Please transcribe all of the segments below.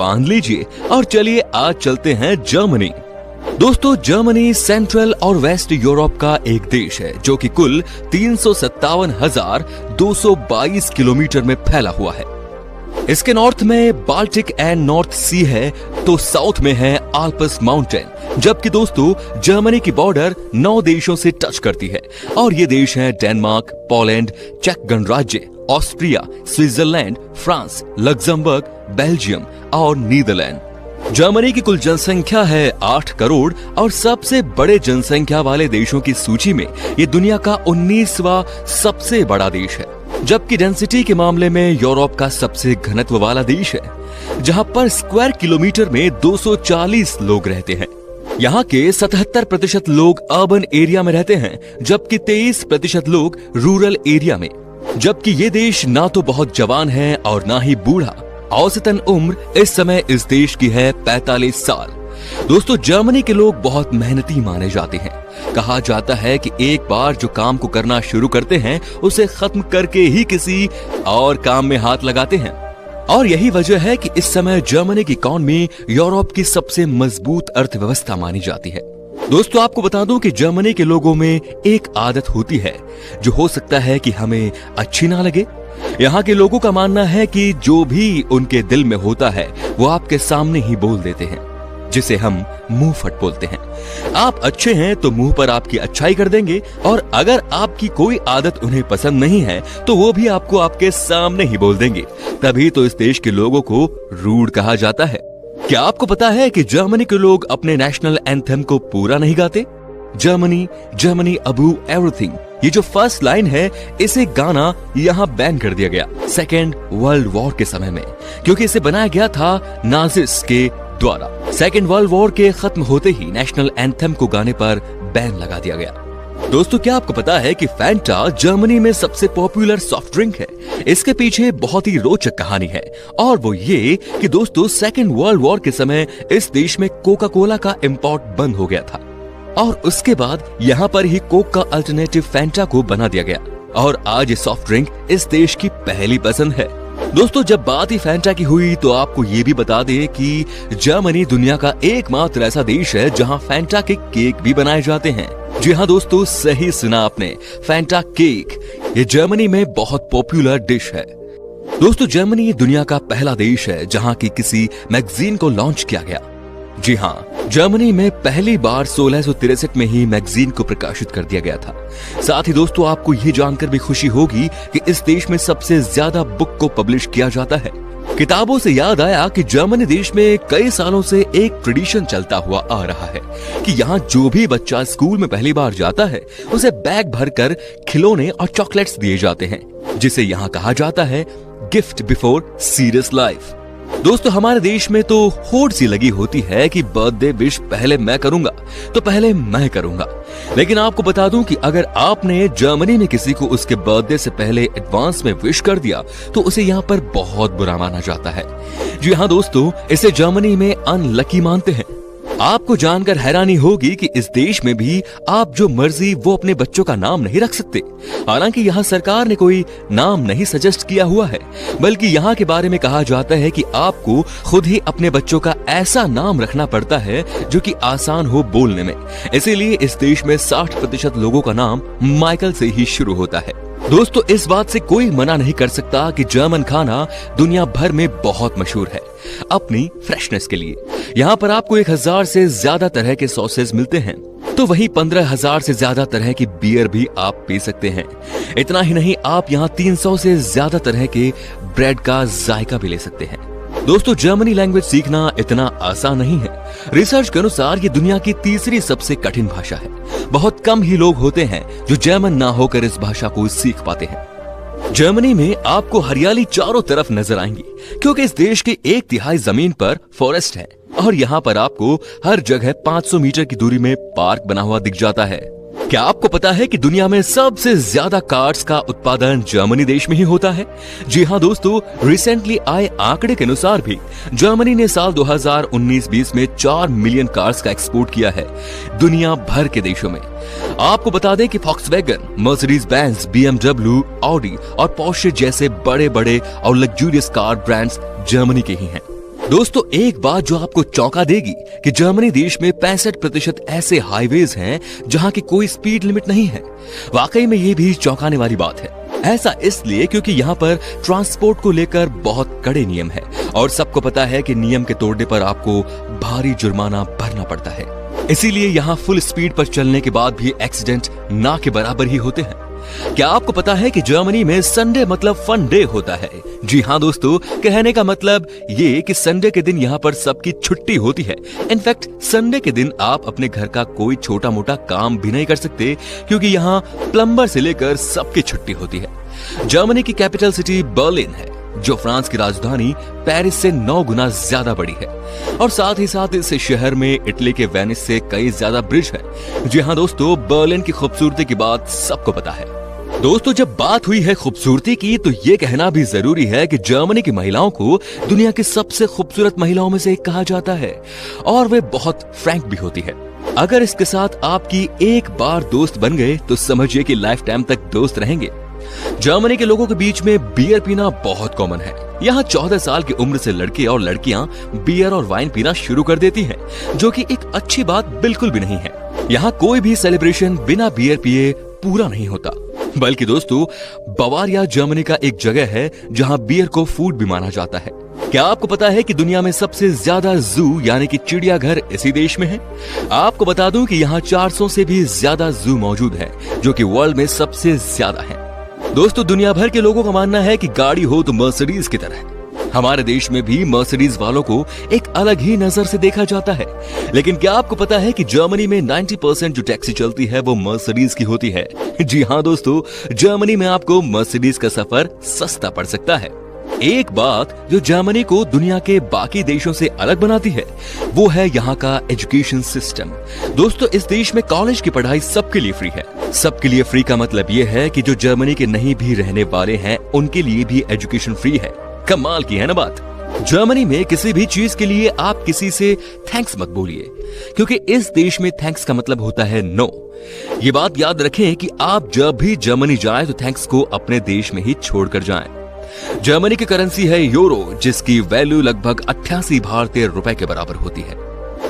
बांध लीजिए और चलिए आज चलते हैं जर्मनी। दोस्तों, जर्मनी सेंट्रल और वेस्ट यूरोप का एक देश है जो कि कुल 357,222 किलोमीटर में फैला हुआ है। इसके नॉर्थ में बाल्टिक एंड नॉर्थ सी है, तो साउथ में है आल्प्स माउंटेन। जबकि दोस्तों, जर्मनी की बॉर्डर 9 देशों से टच करती है और ये देश हैं डेनमार्क, पोलैंड, चेक गणराज्य, Austria, Switzerland, France, Luxembourg, Belgium और नीदरलैंड। जर्मनी की कुल जनसंख्या है 8 करोड़ और सबसे बड़े जनसंख्या वाले देशों की सूची में ये दुनिया का 19वां सबसे बड़ा देश है। जबकि डेंसिटी के मामले में यूरोप का सबसे घनत्व वाला देश है, जहां पर स्क्वायर किलोमीटर में 240 लोग रहते हैं। यहाँ के 77% लोग अर्बन एरिया में रहते हैं, जबकि 23% लोग रूरल एरिया में। जबकि ये देश ना तो बहुत जवान है और ना ही बूढ़ा। औसतन उम्र इस समय इस देश की है 45 साल। दोस्तों, जर्मनी के लोग बहुत मेहनती माने जाते हैं। कहा जाता है कि एक बार जो काम को करना शुरू करते हैं उसे खत्म करके ही किसी और काम में हाथ लगाते हैं। और यही वजह है कि इस समय जर्मनी की इकॉनमी यूरोप की सबसे मजबूत अर्थव्यवस्था मानी जाती है। दोस्तों, आपको बता दूं कि जर्मनी के लोगों में एक आदत होती है जो हो सकता है कि हमें अच्छी ना लगे। यहाँ के लोगों का मानना है कि जो भी उनके दिल में होता है वो आपके सामने ही बोल देते हैं, जिसे हम मुंह फट बोलते हैं। आप अच्छे हैं तो मुंह पर आपकी अच्छाई कर देंगे, और अगर आपकी कोई आदत उन्हें पसंद नहीं है तो वो भी आपको आपके सामने ही बोल देंगे। तभी तो इस देश के लोगों को रूड कहा जाता है। क्या आपको पता है कि जर्मनी के लोग अपने नेशनल एंथम को पूरा नहीं गाते? जर्मनी जर्मनी अबू एवरीथिंग, ये जो फर्स्ट लाइन है, इसे गाना यहाँ बैन कर दिया गया सेकेंड वर्ल्ड वॉर के समय में, क्योंकि इसे बनाया गया था नाजिस्ट के द्वारा। सेकेंड वर्ल्ड वॉर के खत्म होते ही नेशनल एंथम को गाने पर बैन लगा दिया गया। दोस्तों, क्या आपको पता है कि फैंटा जर्मनी में सबसे पॉपुलर सॉफ्ट ड्रिंक है? इसके पीछे बहुत ही रोचक कहानी है, और वो ये कि दोस्तों, सेकेंड वर्ल्ड वॉर के समय इस देश में कोका कोला का इंपोर्ट बंद हो गया था और उसके बाद यहाँ पर ही कोक का अल्टरनेटिव फैंटा को बना दिया गया, और आज ये सॉफ्ट ड्रिंक इस देश की पहली पसंद है। दोस्तों, जब बात ही फैंटा की हुई तो आपको ये भी बता दें कि जर्मनी दुनिया का एकमात्र ऐसा देश है जहां फैंटा के केक भी बनाए जाते हैं। जी हाँ दोस्तों, सही सुना आपने, फैंटा केक ये जर्मनी में बहुत पॉपुलर डिश है। दोस्तों, जर्मनी दुनिया का पहला देश है जहां की किसी मैगजीन को लॉन्च किया गया। जी हाँ, जर्मनी में पहली बार 1663 में ही मैगजीन को प्रकाशित कर दिया गया था। साथ ही दोस्तों, आपको ये जानकर भी खुशी होगी कि इस देश में सबसे ज्यादा बुक को पब्लिश किया जाता है। किताबों से याद आया कि जर्मनी देश में कई सालों से एक ट्रेडिशन चलता हुआ आ रहा है कि यहाँ जो भी बच्चा स्कूल में पहली बार जाता है उसे बैग भरकर खिलौने और चॉकलेट्स दिए जाते हैं, जिसे यहाँ कहा जाता है गिफ्ट बिफोर सीरियस लाइफ। दोस्तों, हमारे देश में तो होड़ सी लगी होती है कि बर्थडे विश पहले मैं करूंगा तो पहले मैं करूंगा। लेकिन आपको बता दूं कि अगर आपने जर्मनी में किसी को उसके बर्थडे से पहले एडवांस में विश कर दिया तो उसे यहाँ पर बहुत बुरा माना जाता है। जी हाँ दोस्तों, इसे जर्मनी में अनलकी मानते हैं। आपको जानकर हैरानी होगी कि इस देश में भी आप जो मर्जी वो अपने बच्चों का नाम नहीं रख सकते। हालांकि यहाँ सरकार ने कोई नाम नहीं सजेस्ट किया हुआ है, बल्कि यहाँ के बारे में कहा जाता है कि आपको खुद ही अपने बच्चों का ऐसा नाम रखना पड़ता है जो कि आसान हो बोलने में। इसीलिए इस देश में 60% लोगों का नाम माइकल से ही शुरू होता है। दोस्तों, इस बात से कोई मना नहीं कर सकता कि जर्मन खाना दुनिया भर में बहुत मशहूर है अपनी फ्रेशनेस के लिए। यहाँ पर आपको 1000 से ज्यादा तरह के सॉसेज मिलते हैं, तो वहीं 15,000 से ज्यादा तरह की बियर भी आप पी सकते हैं। इतना ही नहीं, आप यहाँ 300 से ज्यादा तरह के ब्रेड का जायका भी ले सकते हैं। दोस्तों, जर्मनी लैंग्वेज सीखना इतना आसान नहीं है। रिसर्च के अनुसार ये दुनिया की तीसरी सबसे कठिन भाषा है। बहुत कम ही लोग होते हैं जो जर्मन ना होकर इस भाषा को सीख पाते हैं। जर्मनी में आपको हरियाली चारों तरफ नजर आएंगी, क्योंकि इस देश के 1/3 जमीन पर फॉरेस्ट है, और यहाँ पर आपको हर जगह 500 मीटर की दूरी में पार्क बना हुआ दिख जाता है। क्या आपको पता है कि दुनिया में सबसे ज्यादा कार्स का उत्पादन जर्मनी देश में ही होता है? जी हाँ दोस्तों, रिसेंटली आए आंकड़े के अनुसार भी जर्मनी ने साल 2019-20 में 4 मिलियन कार्स का एक्सपोर्ट किया है दुनिया भर के देशों में। आपको बता दें कि Volkswagen, Mercedes Benz, BMW, Audi और पोर्शे जैसे बड़े बड़े और लग्जूरियस कार ब्रांड्स जर्मनी के ही हैं। दोस्तों एक बात जो आपको चौंका देगी कि जर्मनी देश में 65% ऐसे हाईवेज हैं जहां की कोई स्पीड लिमिट नहीं है। वाकई में ये भी चौंकाने वाली बात है। ऐसा इसलिए क्योंकि यहाँ पर ट्रांसपोर्ट को लेकर बहुत कड़े नियम है और सबको पता है कि नियम के तोड़ने पर आपको भारी जुर्माना भरना पड़ता है। इसीलिए यहाँ फुल स्पीड पर चलने के बाद भी एक्सीडेंट ना के बराबर ही होते हैं। क्या आपको पता है कि जर्मनी में संडे मतलब फन डे होता है? जी हाँ दोस्तों, कहने का मतलब ये कि संडे के दिन यहाँ पर सबकी छुट्टी होती है। इनफैक्ट संडे के दिन आप अपने घर का कोई छोटा मोटा काम भी नहीं कर सकते क्योंकि यहाँ प्लम्बर से लेकर सबकी छुट्टी होती है। जर्मनी की कैपिटल सिटी बर्लिन है जो फ्रांस की राजधानी पेरिस से 9 गुना ज्यादा बड़ी है और साथ ही साथ इस शहर में इटली के वेनिस से कई ज्यादा ब्रिज हैं। जी हाँ दोस्तों, बर्लिन की खूबसूरती की बात सबको पता है। दोस्तों जब बात हुई है खूबसूरती की तो ये कहना भी जरूरी है कि जर्मनी की महिलाओं को दुनिया की सबसे खूबसूरत महिलाओं में से एक कहा जाता है और वे बहुत फ्रैंक भी होती है। अगर इसके साथ आपकी एक बार दोस्त बन गए तो समझिए कि लाइफ टाइम तक दोस्त रहेंगे। जर्मनी के लोगों के बीच में बियर पीना बहुत कॉमन है। यहाँ 14 साल की उम्र से लड़के और लड़कियां बियर और वाइन पीना शुरू कर देती हैं, जो कि एक अच्छी बात बिल्कुल भी नहीं है। यहाँ कोई भी सेलिब्रेशन बिना बियर पिए पूरा नहीं होता। बल्कि दोस्तों बवारिया जर्मनी का एक जगह है जहाँ बियर को फूड भी माना जाता है। क्या आपको पता है कि दुनिया में सबसे ज्यादा जू यानी कि चिड़ियाघर इसी देश में है? आपको बता दूं कि यहाँ 400 से भी ज्यादा जू मौजूद है जो कि वर्ल्ड में सबसे ज्यादा है। दोस्तों दुनिया भर के लोगों का मानना है कि गाड़ी हो तो मर्सिडीज की तरह। हमारे देश में भी मर्सिडीज वालों को एक अलग ही नजर से देखा जाता है। लेकिन क्या आपको पता है कि जर्मनी में 90% जो टैक्सी चलती है वो मर्सिडीज की होती है? जी हाँ दोस्तों, जर्मनी में आपको मर्सिडीज का सफर सस्ता पड़ सकता है। एक बात जो जर्मनी को दुनिया के बाकी देशों से अलग बनाती है वो है यहाँ का एजुकेशन सिस्टम। दोस्तों इस देश में कॉलेज की पढ़ाई सबके लिए फ्री है। सबके लिए फ्री का मतलब ये है कि जो जर्मनी के नहीं भी रहने वाले हैं उनके लिए भी एजुकेशन फ्री है। कमाल की है ना बात। जर्मनी में किसी भी चीज के लिए आप किसी से थैंक्स मत बोलिए क्योंकि इस देश में थैंक्स का मतलब होता है नो। ये बात याद रखें कि आप जब भी जर्मनी जाएं तो थैंक्स को अपने देश में ही छोड़कर जाएं। जर्मनी की करेंसी है यूरो जिसकी वैल्यू लगभग 88 भारतीय रुपए के बराबर होती है।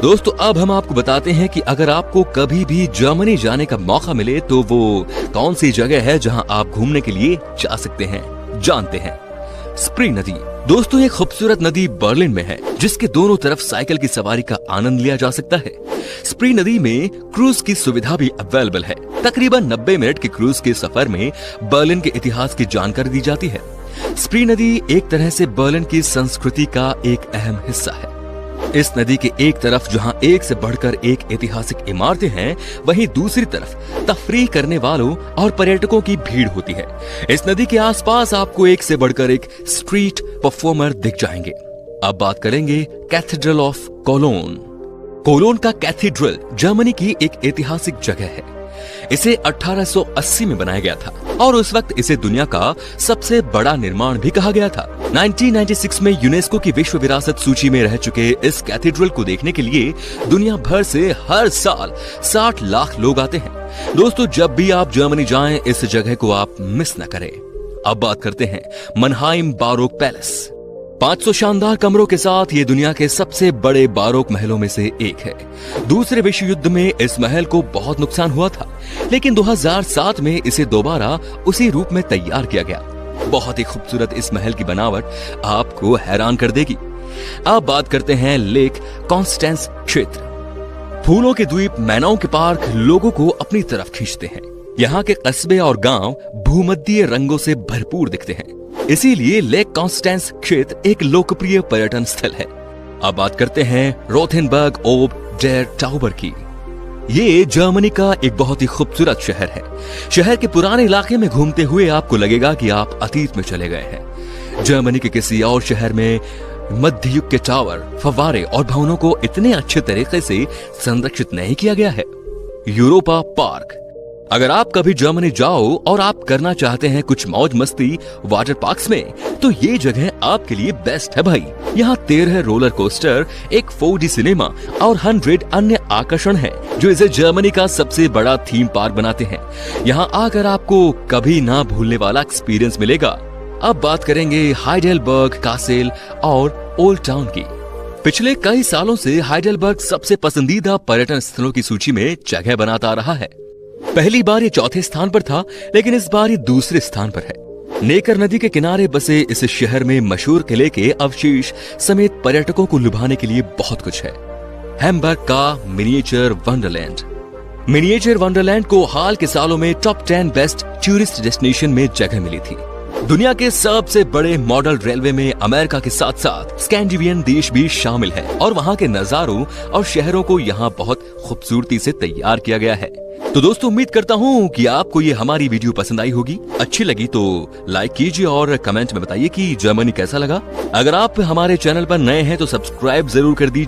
दोस्तों अब हम आपको बताते हैं कि अगर आपको कभी भी जर्मनी जाने का मौका मिले तो वो कौन सी जगह है जहां आप घूमने के लिए जा सकते हैं। जानते हैं स्प्री नदी। दोस्तों ये खूबसूरत नदी बर्लिन में है जिसके दोनों तरफ साइकिल की सवारी का आनंद लिया जा सकता है। स्प्री नदी में क्रूज की सुविधा भी अवेलेबल है। तकरीबन 90 मिनट के क्रूज के सफर में बर्लिन के इतिहास की जानकारी दी जाती है। स्प्री नदी एक तरह से बर्लिन की संस्कृति का एक अहम हिस्सा है। इस नदी के एक तरफ जहां एक से बढ़कर एक ऐतिहासिक इमारतें हैं, वहीं दूसरी तरफ तफरीह करने वालों और पर्यटकों की भीड़ होती है। इस नदी के आसपास आपको एक से बढ़कर एक स्ट्रीट परफॉर्मर दिख जाएंगे। अब बात करेंगे कैथेड्रल ऑफ कोलोन। कोलोन का कैथेड्रल जर्मनी की एक ऐतिहासिक जगह है। इसे 1880 में बनाया गया था और उस वक्त इसे दुनिया का सबसे बड़ा निर्माण भी कहा गया था। 1996 में यूनेस्को की विश्व विरासत सूची में रह चुके इस कैथेड्रल को देखने के लिए दुनिया भर से हर साल 60 लाख लोग आते हैं। दोस्तों जब भी आप जर्मनी जाएं इस जगह को आप मिस न करें। अब बात करते हैं मनहाइम बारोक पैलेस। 500 शानदार कमरों के साथ ये दुनिया के सबसे बड़े बारोक महलों में से एक है। दूसरे विश्व युद्ध में इस महल को बहुत नुकसान हुआ था, लेकिन 2007 में इसे दोबारा उसी रूप में तैयार किया गया। बहुत ही खूबसूरत इस महल की बनावट आपको हैरान कर देगी। अब बात करते हैं लेक कॉन्स्टेंस क्षेत्र। फूलों के द्वीप मैनाओं के पार्क लोगों को अपनी तरफ खींचते हैं। यहाँ के कस्बे और गांव भूमध्यीय रंगों से भरपूर दिखते हैं, इसीलिए लेक कॉन्स्टेंस क्षेत्र एक लोकप्रिय पर्यटन स्थल है। अब बात करते हैं रोथेनबर्ग ओब डेर टाउबर की। ये जर्मनी का एक बहुत ही खूबसूरत शहर है। शहर के पुराने इलाके में घूमते हुए आपको लगेगा कि आप अतीत में चले गए हैं। जर्मनी के किसी और शहर में मध्य युग के टावर, फव्वारे और भवनों को इतने अच्छे तरीके से संरक्षित नहीं किया गया है। Europa park. अगर आप कभी जर्मनी जाओ और आप करना चाहते हैं कुछ मौज मस्ती वाटर पार्क्स में, तो ये जगह आपके लिए बेस्ट है भाई। यहाँ 13 रोलर कोस्टर, एक 4D सिनेमा और 100 अन्य आकर्षण हैं, जो इसे जर्मनी का सबसे बड़ा थीम पार्क बनाते हैं। यहाँ आकर आपको कभी ना भूलने वाला एक्सपीरियंस मिलेगा। अब बात करेंगे हाइडेलबर्ग कासेल और ओल्ड टाउन की। पिछले कई सालों से हाइडेलबर्ग सबसे पसंदीदा पर्यटन स्थलों की सूची में जगह बनाता रहा है। पहली बार ये चौथे स्थान पर था, लेकिन इस बार ये दूसरे स्थान पर है। नेकर नदी के किनारे बसे इस शहर में मशहूर किले के अवशेष समेत पर्यटकों को लुभाने के लिए बहुत कुछ है। हैम्बर्ग का मिनिएचर वंडरलैंड। मिनिएचर वंडरलैंड को हाल के सालों में टॉप 10 बेस्ट टूरिस्ट डेस्टिनेशन में जगह मिली थी। दुनिया के सबसे बड़े मॉडल रेलवे में अमेरिका के साथ साथ स्कैंडिनेवियन देश भी शामिल है और वहां के नजारों और शहरों को यहाँ बहुत खूबसूरती से तैयार किया गया है। तो दोस्तों, उम्मीद करता हूँ कि आपको ये हमारी वीडियो पसंद आई होगी। अच्छी लगी तो लाइक कीजिए और कमेंट में बताइए कि जर्मनी कैसा लगा। अगर आप हमारे चैनल पर नए हैं तो सब्सक्राइब जरूर कर दीजिए।